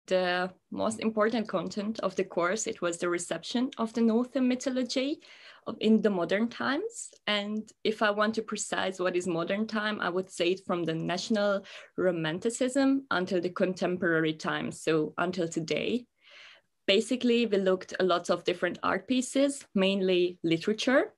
The most important content of the course, it was the reception of the Norse mythology in the modern times. And if I want to precise what is modern time, I would say it from the National Romanticism until the contemporary time, so until today. Basically, we looked at lots of different art pieces, mainly literature.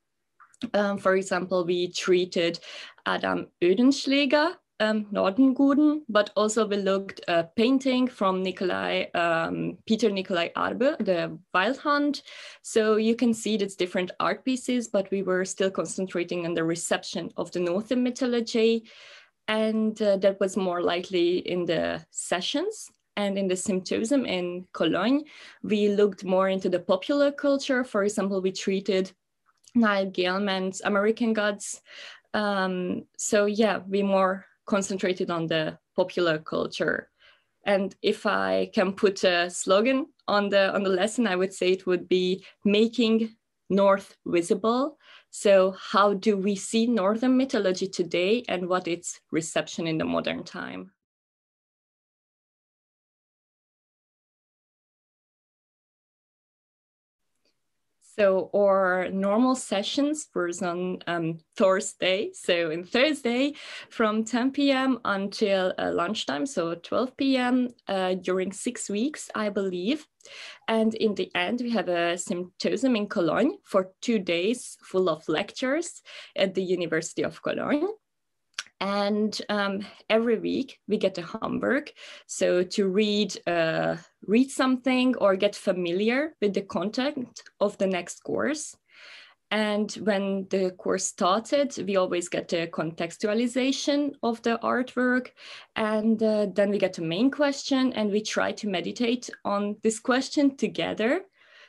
For example, we treated Adam Oehlenschläger, Nordenguden, but also we looked at painting from Peter Nikolai Arbe, the Wild Hunt. So you can see it's different art pieces, but we were still concentrating on the reception of the Northern mythology. And that was more likely in the sessions. And in the symposium in Cologne, we looked more into the popular culture. For example, we treated Neil Gaiman's American Gods. So yeah, we more concentrated on the popular culture. And if I can put a slogan on the lesson, I would say it would be making North visible. So how do we see Northern mythology today and what its reception in the modern time? So our normal sessions were on Thursday. So in Thursday from 10 p.m. until lunchtime, so 12 p.m. During 6 weeks, I believe. And in the end, we have a symposium in Cologne for 2 days full of lectures at the University of Cologne. And every week we get to Hamburg, so to read something or get familiar with the content of the next course. And when the course started, we always get a contextualization of the artwork, and then we get the main question, and we try to meditate on this question together.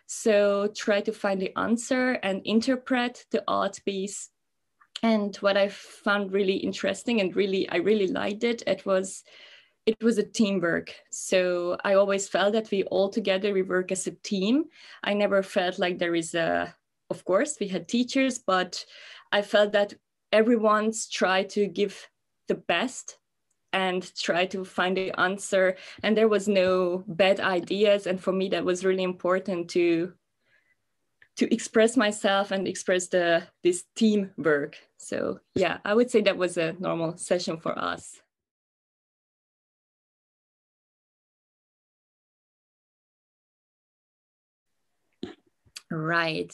So try to find the answer and interpret the art piece. And what I found really interesting and I really liked it was a teamwork. So I always felt that we all together, we work as a team. I never felt like of course, we had teachers, but I felt that everyone's tried to give the best and try to find the answer. And there was no bad ideas. And for me, that was really important to express myself and express this teamwork. So yeah, I would say that was a normal session for us. Right.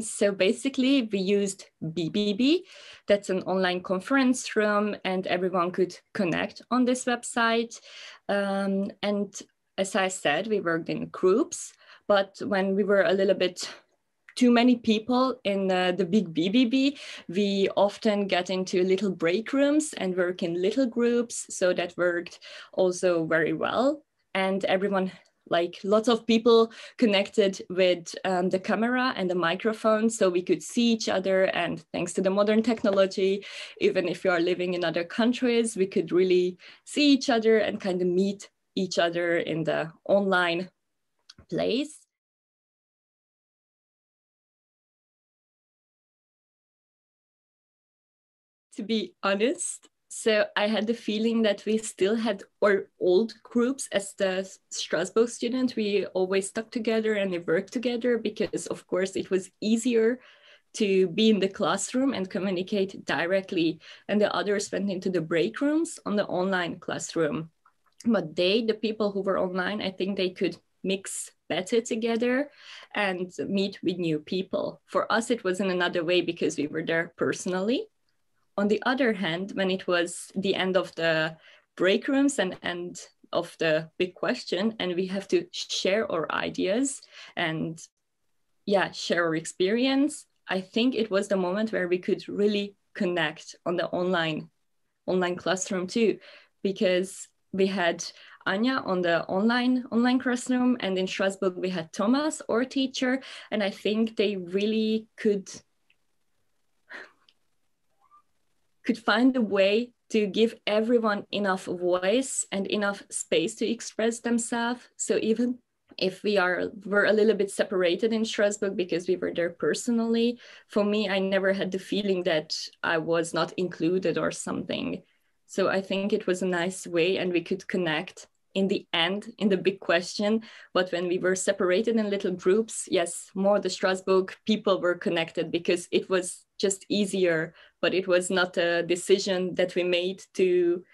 So basically, we used BBB. That's an online conference room, and everyone could connect on this website. And as I said, we worked in groups, but when we were a little bit too many people in the big BBB, we often get into little break rooms and work in little groups. So that worked also very well. And everyone, like lots of people connected with the camera and the microphone, so we could see each other. And thanks to the modern technology, even if you are living in other countries, we could really see each other and kind of meet each other in the online place. To be honest, so I had the feeling that we still had our old groups as the Strasbourg student. We always stuck together and we worked together because, of course, it was easier to be in the classroom and communicate directly. And the others went into the break rooms on the online classroom. But the people who were online, I think they could mix better together and meet with new people. For us, it was in another way because we were there personally. On the other hand, when it was the end of the break rooms and end of the big question, and we have to share our ideas and share our experience, I think it was the moment where we could really connect on the online classroom too, because we had Anya on the online classroom, and in Strasbourg we had Thomas, our teacher, and I think they really could find a way to give everyone enough voice and enough space to express themselves. So even if were a little bit separated in Strasbourg because we were there personally, for me, I never had the feeling that I was not included or something. So I think it was a nice way and we could connect in the end, in the big question. But when we were separated in little groups, yes, more the Strasbourg people were connected because it was just easier, but it was not a decision that we made to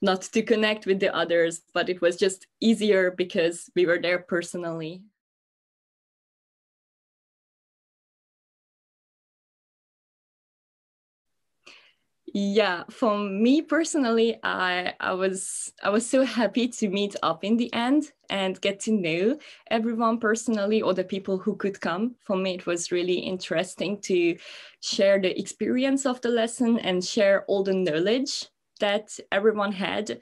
not to connect with the others, but it was just easier because we were there personally. Yeah, for me personally, I was so happy to meet up in the end and get to know everyone personally, or the people who could come. For me, it was really interesting to share the experience of the lesson and share all the knowledge that everyone had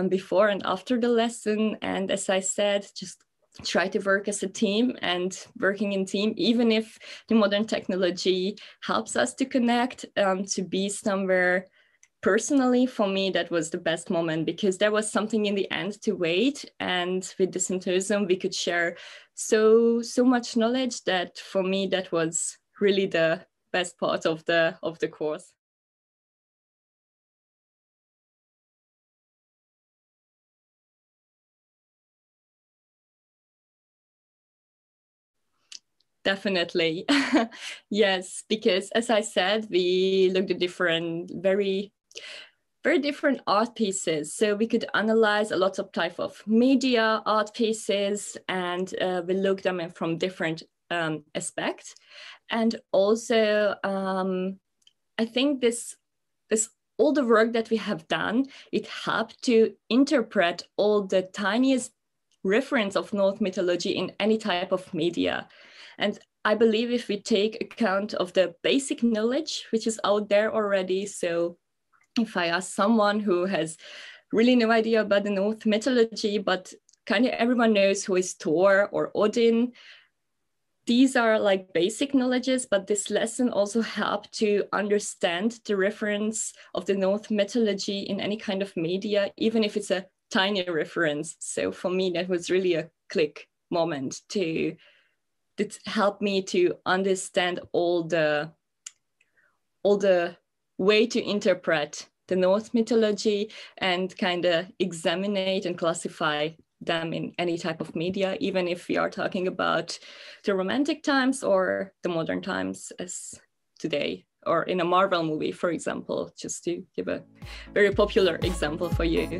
before and after the lesson. And as I said, just try to work as a team, and working in team, even if the modern technology helps us to connect, to be somewhere personally. For me, that was the best moment, because there was something in the end to wait, and with the symposium we could share so much knowledge that for me that was really the best part of the course. Definitely. Yes, because as I said, we looked at different, very different art pieces. So we could analyze a lot of type of media art pieces, and we looked them in from different aspects. And also, I think this all the work that we have done, it helped to interpret all the tiniest reference of Norse mythology in any type of media. And I believe if we take account of the basic knowledge, which is out there already, so if I ask someone who has really no idea about the Norse mythology, but kind of everyone knows who is Thor or Odin, these are like basic knowledges, but this lesson also helped to understand the reference of the Norse mythology in any kind of media, even if it's a tiny reference. So for me, that was really a click moment that helped me to understand all the way to interpret the Norse mythology and kind of examine and classify them in any type of media, even if we are talking about the romantic times or the modern times as today, or in a Marvel movie, for example, just to give a very popular example for you.